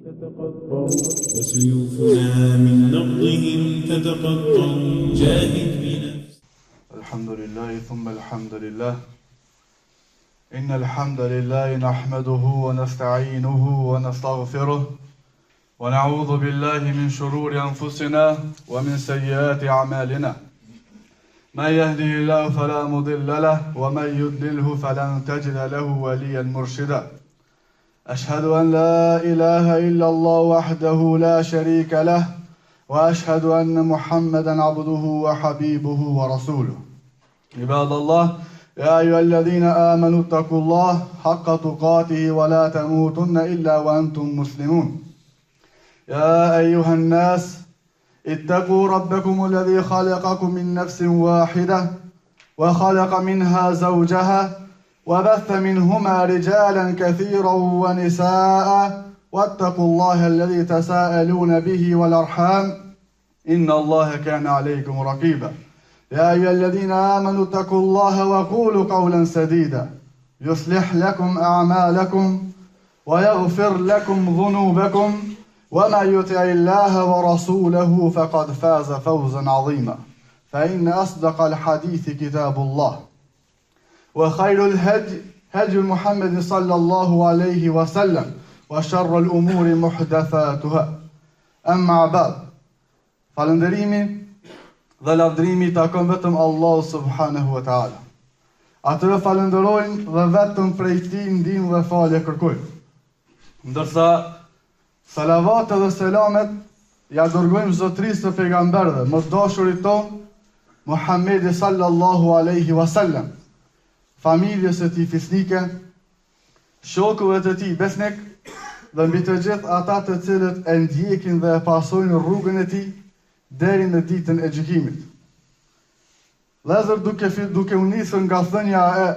تتقطع وسيوفنا من نبضهم تتقطع جاهد بنفسك. الحمد لله ثم الحمد لله. إن الحمد لله نحمده ونستعينه ونستغفره ونعوذ بالله من شرور أنفسنا ومن سيئات أعمالنا. من يهده الله فلا مضل له ومن يضلله فلن تجد له وليا مرشدا. أشهد أن لا إله إلا الله وحده لا شريك له وأشهد أن محمدا عبده وحبيبه ورسوله. عباد الله، يا أيها الذين آمنوا اتقوا الله حق تقاته ولا تموتن إلا وأنتم مسلمون. يا أيها الناس اتقوا ربكم الذي خلقكم من نفس واحدة وخلق منها زوجها وبث منهما رجالا كثيرا ونساء واتقوا الله الذي تساءلون به والأرحام إن الله كان عليكم رقيبا. يا أيها الذين آمنوا اتقوا الله وقولوا قولا سديدا يصلح لكم أعمالكم ويغفر لكم ذنوبكم وما يطع الله ورسوله فقد فاز فوزا عظيما. فإن أصدق الحديث كتاب الله وخير الهدي هدي محمد صلى الله عليه وسلم وشر الأمور محدثاتها. أما بعد، falënderimi dhe lavdërimi takon vetëm Allahu subhanahu wa taala. Atëre falenderojmë dhe vetëm prej tij ndihmë dhe falje kërkojmë. Ndërsa salavat dhe selamet ja dërgojmë zotrisë të pejgamberëve, më dashurit ton Muhammedi sallallahu alaihi wasallam, familjes së tij fisnike, shokëve të tij besnik dhe mbi të gjithë ata të cilët e ndjekin dhe e pasojnë rrugën e tij deri në ditën e gjykimit. Vëllezër, duke u nisur nga thënia e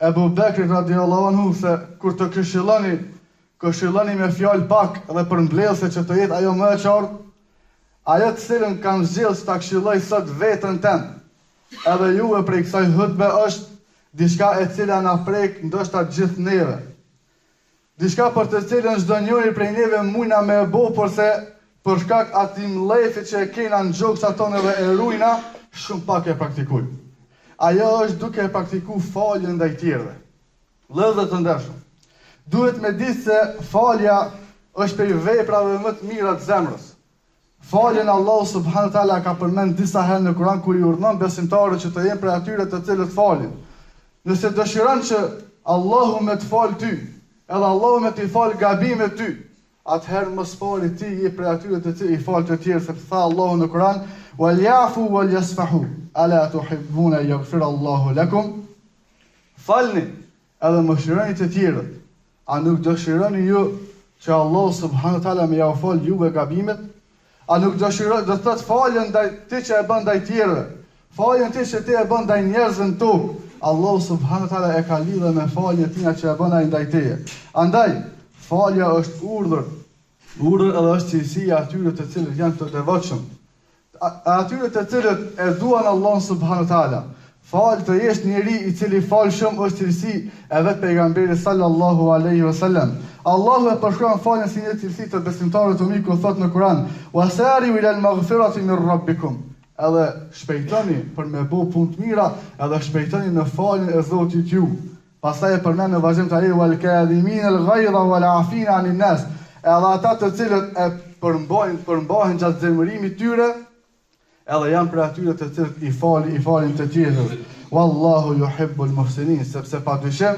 Ebu Bekrit radiallahu anhu se kur të këshilloni me fjalë pak dhe përmbledhse që të jetë ajo më e qartë, ajo të cilën kam zgjedhur ta këshilloj sot veten tënd, edhe juve prej kësaj hutbe është diçka e cila na prek ndoshta gjithë neve. Diçka për të cilën çdo njeri prej neve mujna me e bo, përse për shkak atij mlefi që e kena në gjoksat tonë dhe e rujna, shumë pak e praktikujmë. Ajo është duke e praktikuar faljen ndaj tjerëve. Vëllezër të ndershëm, duhet me ditë se falja është prej veprave më të mira të zemrës. Faljen Allahu subhanahu wa taala ka përmend disa herë në Kur'an kur i urdhnon besimtarët që të jenë prej atyre të cilët falin. Nëse dëshiron që Allahu me të falë ty, edhe Allahu me të falë gabimet ty, atëherë mos fali ti je prej atyre të cilët i falë të tjerë, sepse tha Allahu në Kur'an: "Wal ya'fu wal yasfahu, ala tuhibbuna yaghfira Allahu lakum." Falni edhe mëshironi të tjerët. A nuk dëshironi ju që Allahu subhanahu wa taala më ja fal juve gabimet? A nuk dëshironi të thotë falën ndaj ti që e bën ndaj tjerëve? Falën ti që ti e bën ndaj njerëzve në tokë, Allahu subhanahu wa taala e ka lidhur me faljen tina që e bën ai ndaj teje. Andaj falja është urdhër edhe është cilësia atyre të cilët janë të devotshëm, atyre të cilët e duan Allahun subhanahu wa taala. Fal të jesh njeri i cili fal shumë është cilësi e vetë pejgamberit sallallahu alaihi wasallam. Allahu e përshkruan faljen si një cilësi të besimtarëve të mirë, ku thot në Kur'an: "Wasari'u ila al-maghfirati min rabbikum." Edhe shpejtoni për me bo punë të mira, edhe shpejtoni në faljen e Zotit ju. Pastaj e përmend në vazhdim të ajit: "Wal kadhimin al-ghayza wal 'afina 'anil nas." Edhe ata të cilët e përmbahen gjatë zemërimit tyre, edhe janë për atyre të cilët i falin të tjerëve. Wallahu yuhibbul muhsinin, sepse padyshim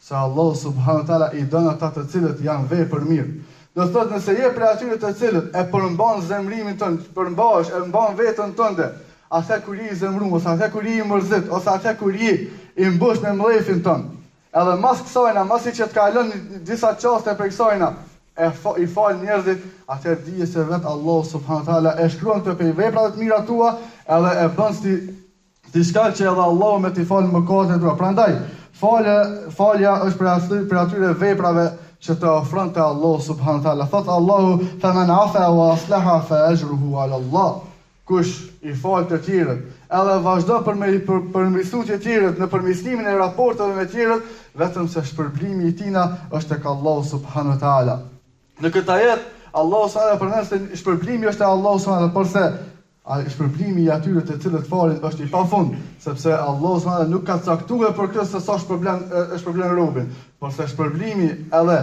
se Allah subhanahu wa taala i don ata të cilët janë vepër mirë. Do thotë, nëse je për atyre të cilët e përmban zemrimin tënd, përmbahesh, e mban veten tënde, atë kur je i zemruar, ose atë kur je i mërzit, ose atë kur je i mbush me mllëfin tënd. Edhe mas kësajna, masi që të kalon disa çaste për kësajna, i fal njerëzit, atëherë dije se vetë Allah subhanahu wa taala e shkruan të prej veprave të mira tua, edhe e bën diçka që edhe Allahu me t'i fal mëkatet tua. Prandaj, falja është për atyre veprave që të ofron te Allah subhanahu wa taala. Thot Allahu: "Faman afa wa aslaha fa ajruhu ala Allah." Kush i fal të tjerët, edhe vazhdo përmirësu të tjerët në përmirësimin e raporteve me të tjerët, vetëm se shpërblimi i tina është tek Allahu subhanahu wa taala. Në këtë ajet, Allahu subhanahu përmend se shpërblimi është e Allahu subhanahu, por se shpërblimi i atyre të cilët falin është i pafund, sepse Allahu subhanahu nuk ka caktuar për këtë se sa shpërblen robin, por se shpërblimi edhe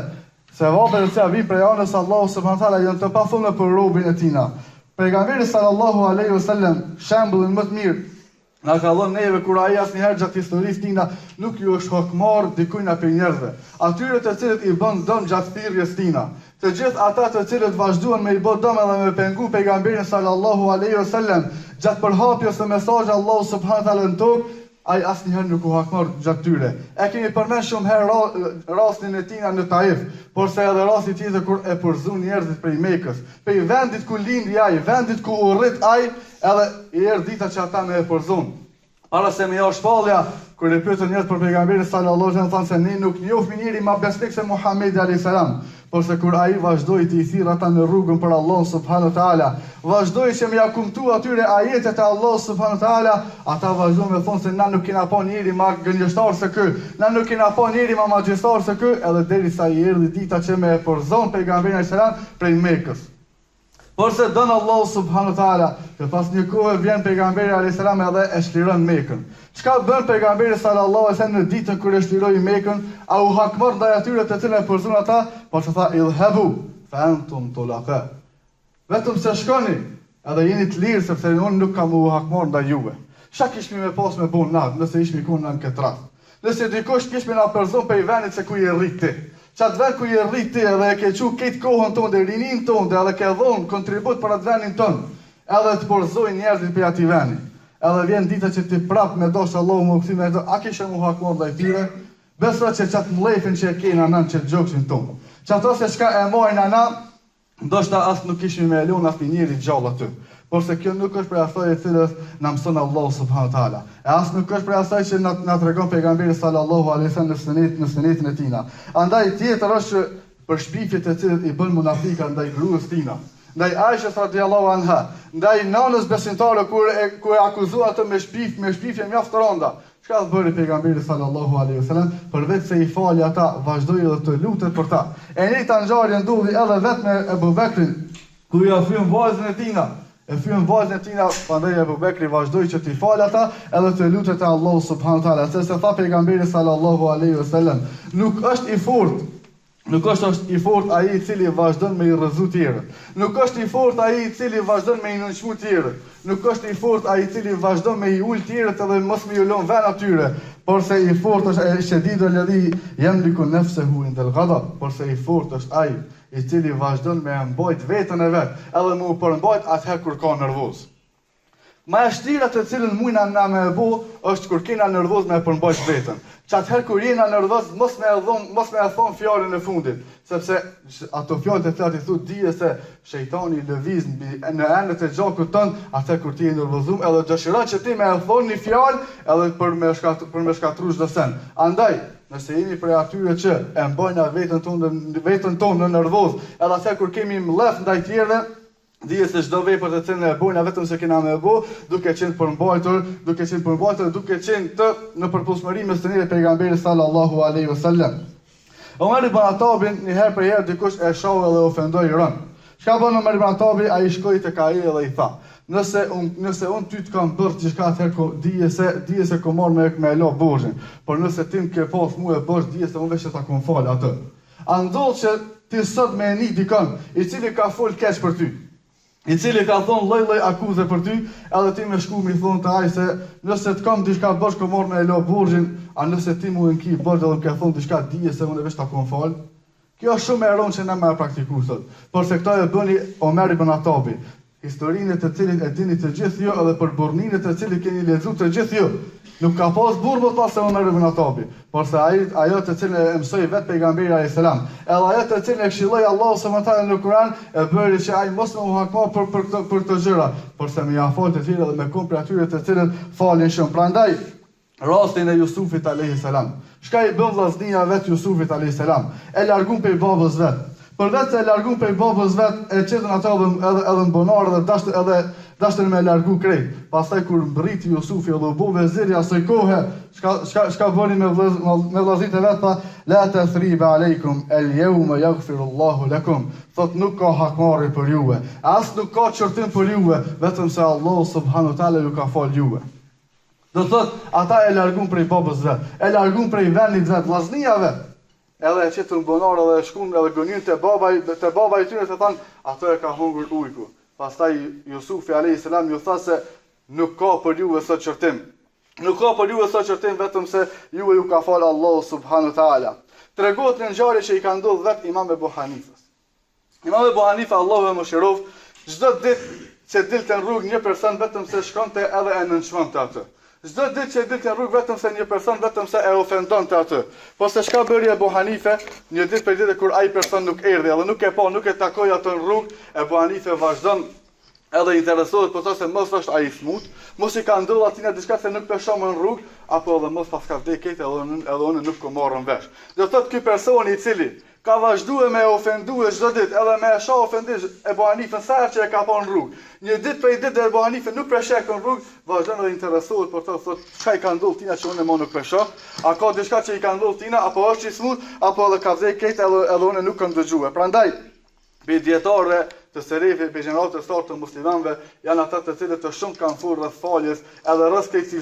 sevapet që vijnë prej anës Allahu subhanahu taala janë të pafundme për robin e tina. Pejgamberi sallallahu alaihi wasallam, shembullin më të mirë na ka dhënë neve kur ai asnjëherë gjatë historisë tina nuk ju është hokmar dikujt nga njerëzve, atyre të cilët i bën dëm gjatë thirrjes tina. Të gjithë ata të cilët vazhduan me i bë dëm edhe me pengu pejgamberin sallallahu alaihi wasallam gjatë përhapjes së mesazhit Allahu subhanahu taala në tokë, ai asnjëherë nuk u hakmor gjatë tyre. E kemi përmend shumë herë rastin e tina në Taif, por se edhe rasti tjetër kur e përzun njerëzit prej Mekës, prej vendit ku lindi ai, vendit ku u rrit ai, edhe i erdhi dita që ata me e përzun. Para se me jashtë shpallja, kur e pyetën njerëzit për pejgamberin sallallahu alaihi wasallam, thanë se ne nuk njohim njëri më besnik se Muhamedi alayhis salam. Por se kur ai vazhdoi të i thirrë ata në rrugën për Allahun subhanahu wa taala, vazhdoi që më ia kumtu atyre ajetet e Allahut subhanahu wa taala, ata vazhduan me thonë se na nuk kena pa njëri më gënjeshtar se ky, na nuk kena pa njëri më magjistar se ky, edhe derisa i erdhi dita që me e përzon pejgamberin alayhis salam prej Mekës. Por se don Allahu subhanahu wa taala, që pas një kohë vjen pejgamberi alayhis salam edhe e shliron Mekën. Çka bën pejgamberi sallallahu alaihi wasallam në ditën kur e shliroi Mekën? A u hakmor ndaj atyre të cilët e përzon ata? Po që tha ilhabu fa antum tulaqa. Vetëm se shkoni, edhe jeni të lirë sepse unë nuk kam u hakmor ndaj juve. Çka kishmi me pas me bun nat, nëse ishmi ku në këtë rast. Nëse dikush kishmi na përzon pe vendit se ku i rrit ti. Çat vend ku i rrit ti edhe e ke çu këtë kohën tonë, rinin tonë, edhe ke dhon kontribut për atë vendin ton. Edhe të përzojnë njerëzit për atij vendi. Edhe vjen dita që ti prap me dosh Allahu më kthy me ato, a kishe mu hakmor ndaj tyre? Besoj që çat mllefin që e kena anan që gjoksin tonë. Çato se çka e mojnë ana, ndoshta as nuk kishim me elon as njëri gjallë aty. Por se kjo nuk është për asaj e cilës na mëson Allahu subhanahu wa taala. E as nuk është për asaj që na tregon pejgamberi sallallahu alaihi wasallam në sunetin e tina. Andaj tjetër është për shpifjet e cilët i bën munafikat ndaj gruas tina. Ndaj Aishës radhiyallahu anha, ndaj nanës besimtare kur e akuzua atë me shpifje mjaft të rënda. Çka bëri pejgamberi sallallahu alaihi wasallam? Përveç se i fali ata, vazhdoi edhe të lutet për ta. E njëjta ngjarje ndodhi edhe vetë me Abu Bekrin, kur ia fyen vajzën e tina. E fyen vajzën e tina, prandaj Abu Bekri vazhdoi që t'i falë ata edhe të lutet te Allahu subhanahu wa taala. Se tha pejgamberi sallallahu alaihi wasallam, nuk është i fortë. Nuk është i fortë ai i cili vazhdon me i rrëzu tjerët. Nuk është i fortë ai i cili vazhdon me i nënçmu tjerët. Nuk është i fortë ai i cili vazhdon me i ul tjerët edhe mos me i lën vend atyre. Por se i fortë është ai shedidul ladhi yamliku nafsuhu indal ghadab. Por se i fortë është ai i cili vazhdon me mbajt veten e vet, edhe me u përmbajt atëherë kur ka nervoz. Ma e shtira të cilën mujna na me e bu, është kur kena nervoz me e përmbajt vetën. Që atëherë kur jena nervoz, mos me e thonë fjallën e fundit. Sepse ato fjallët e fjatë i thu, dije se shejtani lëviz në enët e gjakut tënë, atëherë kur ti e nervozum, edhe dëshiron që ti me e thonë një fjallë, edhe për me shkatru çdo sen. Andaj, nëse jemi prej atyre që e mbajna vetën tonë në nervoz, edhe atëherë kur kemi mlef ndaj tjerëve, dije se çdo vepër të cilën e bojna vetëm se kena me e bo, duke qenë përmbajtur, duke qenë të në përputhshmëri me sunetin e pejgamberit sallallahu alaihi wasallam. Omer ibn Khattabin një herë për herë dikush e shoh edhe ofendoi rën. Çka bën Omer ibn Khattabi? Ai shkoi tek ai dhe i tha: Nëse unë ty të kam bërë diçka atëherë dije se kom marrë me lo borxhin, por nëse ti më ke pas mua e borx, dije se unë vetë ta kom fal atë. A ndodh që ti sot me një dikon i cili ka fol keq për ty, i cili ka thonë lloj akuze për ty, edhe ti me shku mi thonë të ai se nëse të kam diçka bosh kom marrë me lo borxhin, a nëse ti mu nki borx edhe më ke thonë diçka dije se unë vetë ta kom fal. Kjo është shumë e rëndë që ne më praktikuar sot. Por se këto e bëni Omer ibn Khattabi. Historinë të cilin e dini të gjithë ju, edhe për burrninë të cilin keni lexuar të gjithë ju. Nuk ka pas burr më pas se Omer ibn Khattabi, por se ajo të cilën e mësoi vetë pejgamberi alayhis salam, edhe ajo të cilën e këshilloi Allahu subhanahu wa taala në Kur'an, e bëri që ai mos më u hakmo për të gjëra, por se më ia fal të tjerë dhe me kom për atyre të cilët falin shumë. Prandaj rastin e Jusufit alayhis salam. Çka i bën vllaznia vet Jusufit alayhis salam? E largun pe babës vet. Për vetë se e largun prej babës vet, e qetën ata edhe në bonar dhe dashtën me largu krejt. Pastaj kur mbriti Jusufi edhe u bë veziri asaj kohe, çka bëni me vëllezërit e vet, pa la tathriba aleikum al-yawma yaghfirullahu lakum. Thot nuk ka hakmarrje për juve, as nuk ka çortim për juve, vetëm se Allah subhanahu wa taala ju ka fal juve. Do thot ata e largun prej babës vet, e largun prej vendit vet, vllaznia vet. Edhe e qetën bonar edhe shkun edhe gënjën te babai i tyre se than ato e ka hungur ujku. Pastaj Jusufi alayhis salam ju tha se nuk ka për juve sot çortim. Nuk ka për juve sot çortim vetëm se juve ju ka fal Allahu subhanahu wa taala. Tregohet në ngjarje që i ka ndodhur vet Imam Ebu Hanifës. Imam Ebu Hanifa Allahu e mëshiroft, çdo ditë që dilte në rrugë një person vetëm se shkonte edhe e nënçmonte atë. Çdo ditë që dilte në rrugë vetëm se një person vetëm se e ofendonte atë. Po se çka bëri Ebu Hanife, një ditë për ditë kur ai person nuk erdhi, edhe nuk e pa, nuk e takoi atë në rrugë, Ebu Hanife vazhdon edhe interesohet për to se mos është ai smut, mos i ka ndodhur atina diçka se nuk peshon në rrugë, apo edhe mos pas ka vdekë edhe unë nuk ko marrën vesh. Do thotë ky person i cili ka vazhduar me ofendue çdo ditë, edhe me shoh ofendish Ebu Hanifën sa herë që e ka pa në rrugë. Një ditë për ditë Ebu Hanife nuk preshek në rrugë, vazhdon edhe interesohet për to, thotë çka i ka ndodhur tina që unë më nuk peshoj, a ka diçka që i ka ndodhur tina, apo është i smut, apo edhe ka vdekë edhe unë nuk kam dëgjuar. Prandaj be dietarë të serive pe gjeneratët e sartë të muslimanëve janë ata të cilët të shumë kanë thurë rreth faljes, edhe rreth këtij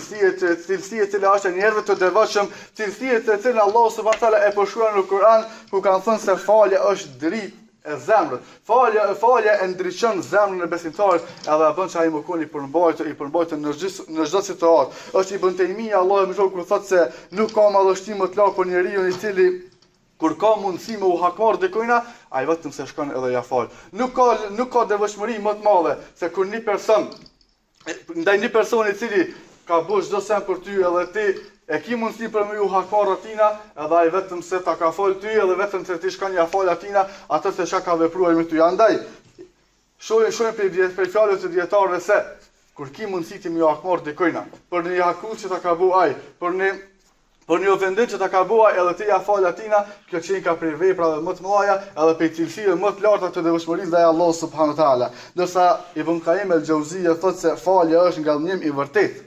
cilësie që është e njerëzve të devotshëm, cilësie të cilën Allahu subhanahu wa taala e përshkruan në Kur'an, ku kanë thënë se falja është dritë e zemrës. Falja e ndriçon zemrën e besimtarit, edhe e bën që ai më koni i përmbajtur në çdo situatë. Është Ibn Taymija Allahu më shoku thotë se nuk ka madhështi më të lartë për njeriu i cili kur ka mundësi me u hakmar dikujna, ai vetëm se shkon edhe ja fal. Nuk ka devotshmëri më të madhe se kur një person ndaj një personi i cili ka bërë çdo sen për ty edhe ti e ki mundësi për me ju hakmar atina, edhe ai vetëm se ta ka fal ty edhe vetëm se ti shkon ja fal atina, atë se çka ka vepruar me ty. Andaj shohim për fjalët e dietarëve se kur ki mundësi ti me ju hakmar dikujna, për një hakull që ta ka bëu ai, për një ofendim që ta ka bëu ai edhe ti ja fal atina, kjo që ka prej veprave më të mëdha edhe prej cilësive më të larta të devotshmërisë ndaj Allahut subhanahu wa taala. Ndërsa Ibn Qayyim el-Jauziyja thotë se falja është ngallënim i vërtet.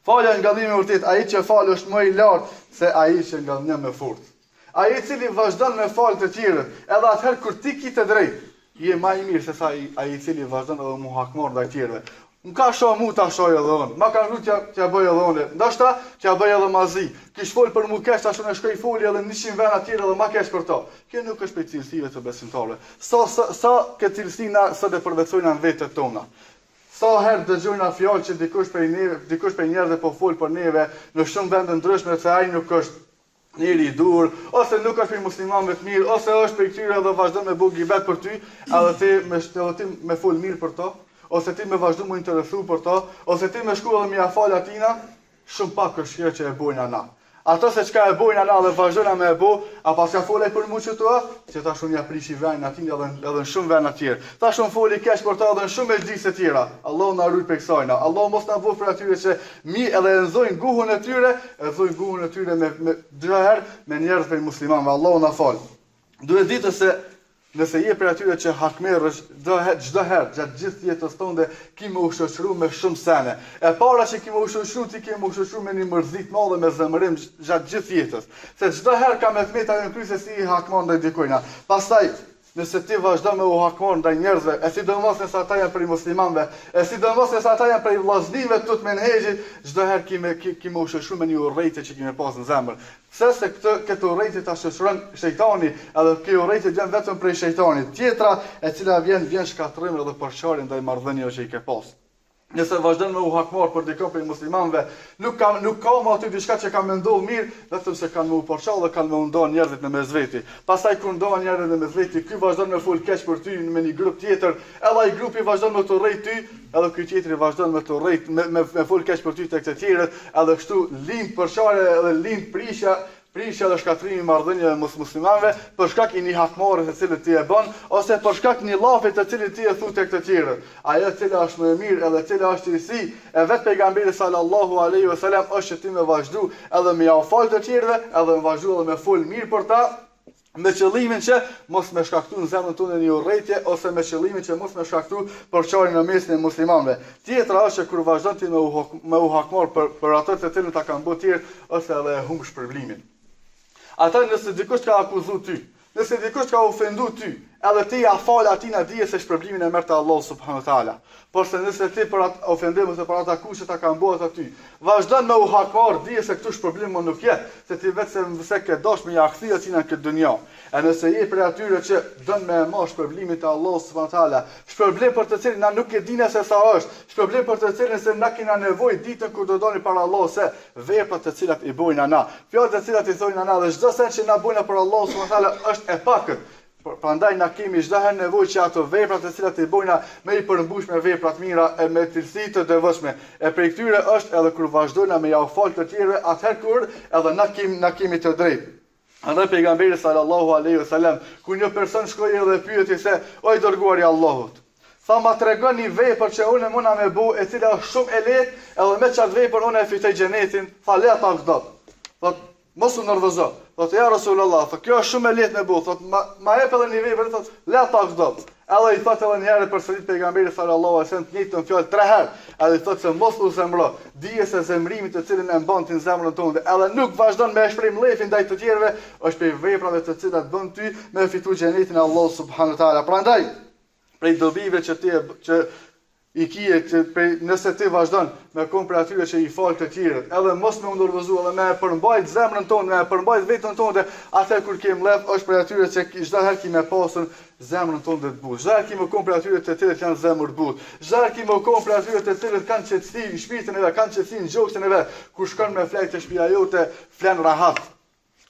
Falja është ngallënim i vërtet, ai që fal është më i lartë se ai që ngallënon me forcë. Ai i cili vazhdon me fal të tjerët, edhe atëherë kur ti ke të drejtë, je më i mirë se sa ai i cili vazhdon edhe mu hakmor ndaj tjerëve. M'ka shoh mu ta shoj edhe unë. Ma ka rrit t'ja bëj edhe unë. Ndoshta t'ja bëj edhe mazi. Kish fol për mu keq tash unë shkoj foli edhe 100 vena të tjera edhe ma keq për to. Kjo nuk është për cilësive të besimtarëve. Sa këtë cilësi na sot e përvetsojnë në vetët tona. Sa herë dëgjojna fjalë që dikush për njerëzve po fol për neve në shumë vende ndryshme se ai nuk është njeri i dur, ose nuk është për muslimanëve të mirë, ose është për këtyre dhe vazhdon me bëj gibet për ty, edhe ti me fol mirë për to. Ose ti me vazhdu më interesu për to, ose ti me shku edhe me ja fal atina, shumë pak është kjo që e bojnë ana. Ato se çka e bojnë ana dhe vazhdojnë me e bo, a pas ka folej për mu që tua, që ta shumë ja prishi vajnë atina edhe në shumë vajnë atjerë. Ta shumë foli keq për to edhe në shumë e gjise tjera. Allah na ruaj për kësajna. Allah mos na bëj për atyre që mi edhe e nxojnë guhun e tyre me dy herë me njerëz për muslimanëve. Allah na fal. Duhet ditë se nëse je për atyre që hakmerrësh çdo herë gjatë gjithë jetës tënde, ki më u shoqëruar me shumë sene. E para që ki më u shoqëruar, ti ke më u shoqëruar me një mërzi të madhe me zemërim gjatë gjithë jetës. Se çdo herë ka me thmeta në kryse si i hakmon ndaj dikujna. Pastaj nëse ti vazhdon me u hakmon ndaj njerëzve, e sidomos nëse ata janë prej muslimanëve, e sidomos nëse ata janë prej vllaznive të menhexhit, çdo herë ki më u shoqëruar me një urrëtie që kimë pas në zemër. Se këtë urrëtie ta shoqëron shejtani, edhe kjo urrëtie vjen vetëm prej shejtanit. Tjetra e cila vjen shkatërrim edhe përçarje ndaj marrëdhënieve që i ke pas. Nëse vazhdon me u hakmar për dikon prej muslimanëve, nuk ka më aty diçka që ka menduar mirë, vetëm se kanë më u porçall dhe kanë më ndonë njerëzit në mesveti. Pastaj kur ndonë njerëzit në mesveti, ky vazhdon me fol keq për ty me një grup tjetër, edhe ai grupi vazhdon me të urrejt ty, edhe ky tjetri vazhdon me të urrejt me fol keq për ty tek të tjerët, edhe kështu lind porçare edhe lind prishja dhe shkatrimi i marrëdhënieve muslimanëve për shkak i një hakmarrje të cilën ti e bën ose për shkak një llafi të cilin ti e thu tek të tjerët. Ajo e cila është më e mirë edhe e cila është cilësi e vet pejgamberit sallallahu alaihi wasallam është që ti me vazhdu edhe me ja fal të tjerëve, edhe me vazhdu edhe me fol mirë për ta, me qëllimin që mos me shkaktu në zemrën tonë një urrëtie ose me qëllimin që mos me shkaktu përçarje në mesin e muslimanëve. Tjetra është që kur vazhdon ti me u hakmar për ato të cilët ta kanë bërë tjerë ose edhe humb shpërblimin. Ata nëse dikush ka akuzuar ty, nëse dikush ka ofenduar ty, edhe ti ja fal atina dije se shpërblimin e merr te Allahu subhanahu wa taala. Por se nëse ti për atë ofendim ose për ata kushte ta kanë bërë aty, vazhdon me u hakmar, dije se këtu shpërblim më nuk jetë, se ti vetëm se ke dashur me ja kthye atina këtë dunjë. E nëse je për atyre që don me marr shpërblimin te Allahu subhanahu wa taala, shpërblim për të cilin na nuk e dinë se sa është, shpërblim për të cilin se na kena nevojë ditën kur do doni para Allahut se veprat të cilat i bojnë ana, fjalët të cilat i thonë ana dhe çdo sen që na bojnë për Allahu subhanahu wa taala është e pakët. Prandaj na kemi çdo herë nevojë që ato veprat të cilat i bojna me i përmbush me vepra të mira e me cilësi të devotshme. E prej këtyre është edhe kur vazhdojna me ja u fal të tjerëve, atëherë kur edhe na kemi të drejtë. Andaj pejgamberi sallallahu alaihi wasallam, kur një person shkoi dhe pyeti se o i dërguari i Allahut, sa ma tregon një vepër që unë mund me bu, e cila është shumë e lehtë, edhe me çat vepër unë e fitoj xhenetin, tha le ata vdot. Thot mos u nervozo. Thot ja Rasulullah, thot kjo është shumë e lehtë me bu, thot ma jep edhe një vepër, thot le ata vdot. Edhe i thot edhe një herë përsërit pejgamberi sallallahu alaihi wasallam të njëjtën fjalë 3 herë, edhe i thot se mos u zemro, dije se zemrimi të cilin e mban ti në zemrën tonë, edhe nuk vazhdon me shpreh mllëfin ndaj të tjerëve, është për veprave të cilat bën ty me fitu xhenetin e Allahut subhanahu wa taala. Prandaj, prej dobive që ti që i kije nëse ti vazhdon me kon për atyre që i fal të tjerët, edhe mos me ndërvëzu, edhe me përmbajt zemrën tonë, me përmbajt vetën tonë, atë kur kem lef është për atyre që çdo herë ki me pasën zemrën tonë të butë. Çdo herë ki me kon për atyre të cilët janë zemër të butë. Çdo herë ki me kon për atyre të cilët kanë qetësi në shpirtin e vet, kanë qetësi në gjoksin e vet, kur shkon me flajt të shtëpia jote, flan rahat.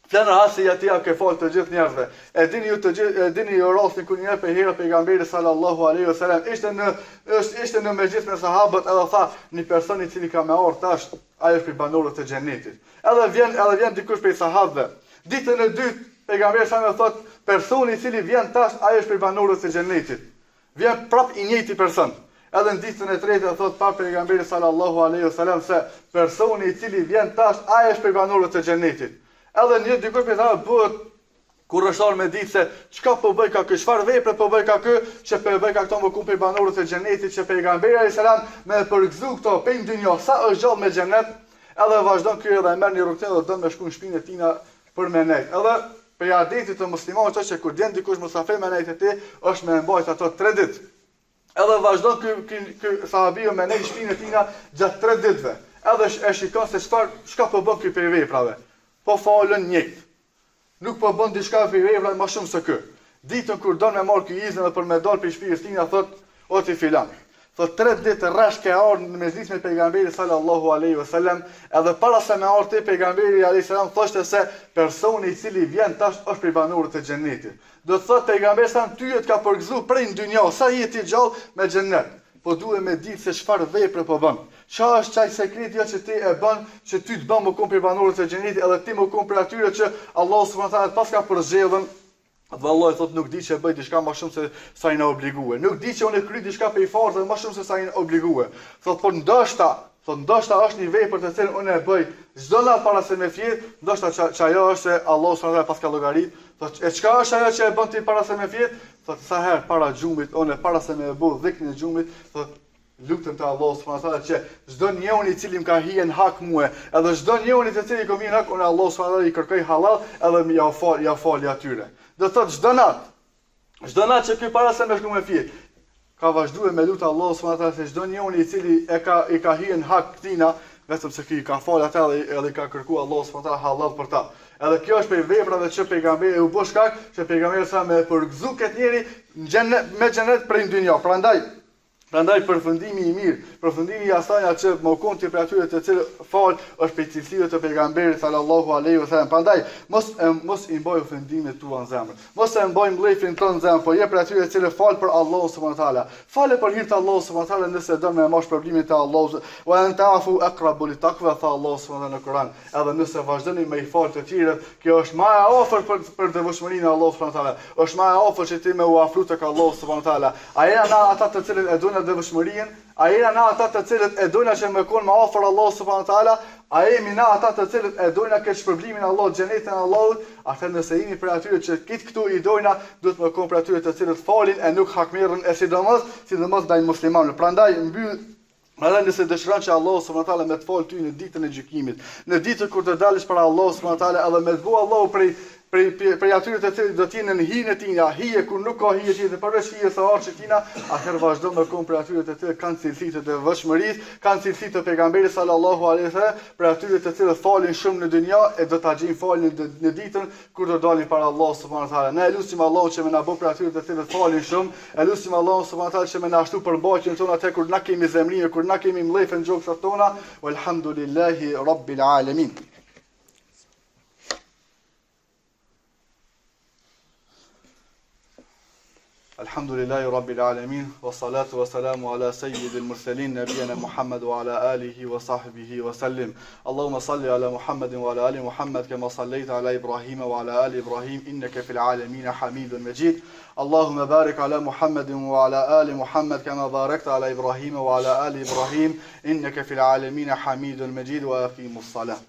Flan rahat se ja ti ke fal të gjithë njerëzve. E dini ju të gjithë, e dini ju rastin kur një herë pejgamberi sallallahu alaihi wasallam ishte në mezhlis me sahabët, edhe tha një person i cili ka me ardhur tash, ai është prej banorëve të xhenetit. Edhe vjen dikush prej sahabëve. Ditën e dytë pejgamberi sallallahu thot, personi i cili vjen tash, ai është prej banorëve të xhenetit. Vjen prap i njëjti person. Edhe në ditën e tretë thot pa pejgamberi sallallahu alaihi wasallam se personi i cili vjen tash, ai është prej banorëve të xhenetit. Edhe një dikush për ta bëhet kurrështar me ditë se çka po bëj ka kë, çfarë vepre po bëj ka kë, që po bëj ka këto më kupë banorët e xhenetit që pejgamberi alayhis salam me përgëzu këto pe ndonjë sa është gjallë me xhenet, edhe vazhdon ky edhe merr një rrugë dhe don me shku në shtëpinë e tina për me nejt. Edhe për adetit të muslimanëve që kur vjen dikush musafir me nejt e ti, është me mbajt ato 3 ditë. Edhe vazhdon ky sahabiu me nejt shtëpinë e tina gjatë 3 ditëve. Edhe e shikon se çka po bën ky për veprave. Po falën njëjtë. Nuk po bën diçka për vepra më shumë se kë. Ditën kur don me marr ky izën dhe për me dal për shtëpisë tina thot o ti filan. Thot 3 ditë rresh ke ardhur në mezhlis me pejgamberin sallallahu alaihi wasallam, edhe para se me ardhte pejgamberi alayhis salam thoshte se personi i cili vjen tash është prej banorëve të xhenetit. Do të thot pejgamberi sa ty të ka përgëzuar prej në dynjë, sa jeti gjallë me xhenet. Po duhet me ditë se çfarë vepre po bën. Çfarë është çaj sekreti që ti e bën, që ty të bën më kom për banorët e xhenetit, edhe ti më kom për atyre që Allahu subhanahu wa taala pas ka përzgjedhën. Vallahi thot nuk di që bëj diçka më shumë se sa i na obliguar. Nuk di që unë kryj diçka për i fortë më shumë se sa i na obliguar. Thot po ndoshta është një vepër të cilën unë e bëj çdo natë para se me fjet, ndoshta çajo është se Allahu subhanahu wa taala pas ka llogarit. Thot e çka është ajo që e bën ti para se me fjet? Thot sa herë para xhumit, unë para se me bëu dhikrin e xhumit, thot lutem te Allahu subhanahu wa taala që çdo njeri i cili më ka hien hak mua, edhe çdo njeri i cili ka hien hak unë Allahu subhanahu wa taala i kërkoj halal, edhe më ja fal atyre. Do thot çdo natë që ky para se me shku me fjet, ka vazhduar me lut Allahu subhanahu wa taala se çdo njeri i cili i ka hien hak tina, vetëm se ky ka fal atë edhe ka kërkuar Allahu subhanahu wa taala halal për ta. Edhe kjo është për veprave që pejgamberi u bë shkak, që pejgamberi sa me përgëzu këtë njeri me xhenet prej dynjë. Prandaj përfundimi i mirë, përfundimi i asaj që më konti për atyre të cilët fal është për cilësive të pejgamberit sallallahu alaihi wasallam. Prandaj mos i mbaj ofendimet tua në zemër. Mos e mbaj mllëfin tonë në zemër, po jep për atyre të cilët fal për Allahu subhanahu wa taala. Falë për hir të Allahu subhanahu wa taala nëse do me marrësh problemin te Allahu. Wa anta'fu aqrabu litaqwa fa Allahu subhanahu wa taala në Kur'an. Edhe nëse vazhdoni me i fal të tjerët, kjo është më e afër për devotshmërinë e Allahu subhanahu wa taala. Është më e afër që ti me u afru tek Allahu subhanahu wa taala. Ai janë ata të cilët e duan devshmërinë, a jena na ata të cilët e dojna që me konë më afër Allah subhanahu wa taala, a jemi na ata të cilët e dojna këtë shpërblimin e Allahut, xhenetin e Allahut, atëherë nëse jemi për atyre që këtu i dojna, duhet me konë për atyre të cilët falin e nuk hakmerrën e sidomos ndaj muslimanëve. Prandaj mbyll nëse dëshiron që Allah subhanahu wa taala me të falë ty në ditën e gjykimit, në ditën kur të dalësh para Allah subhanahu wa taala, edhe me të bëu Allahu prej atyre të cilët do të jenë në hijen e tina, hije kur nuk ka hije tjetër përveç hijes së arshit tina, atëherë vazhdo me konë për atyre të cilët kanë cilësitë të devotshmërisë, kanë cilësitë të pejgamberit sallallahu alaihi wasallam, për atyre të cilët falin shumë në dynja e do ta gjejnë falin në ditën kur do dalin para Allah subhanahu wa taala. Ne lutim Allahun që më na bëj për atyre të cilët falin shumë, e lutim Allahun subhanahu wa taala që më na ashtu përmbajtjen tonë atë kur na kemi zemrinë, kur na kemi mllëfën gjoksa tona, walhamdulillahi rabbil alamin. Alhamdulillahi rabbil alamin, wassalatu wassalamu ala sayyidil mursalin nabiyina Muhammad wa ala alihi wa sahbihi wa sallim. Allahumma salli ala Muhammadin wa ala ali Muhammad kama sallaita ala Ibrahim wa ala ali Ibrahim innaka fil alamin hamidun majid. Allahumma barik ala Muhammadin wa ala ali Muhammad kama barakta ala Ibrahim wa ala ali Ibrahim innaka fil alamin hamidun majid wa aqimus salah.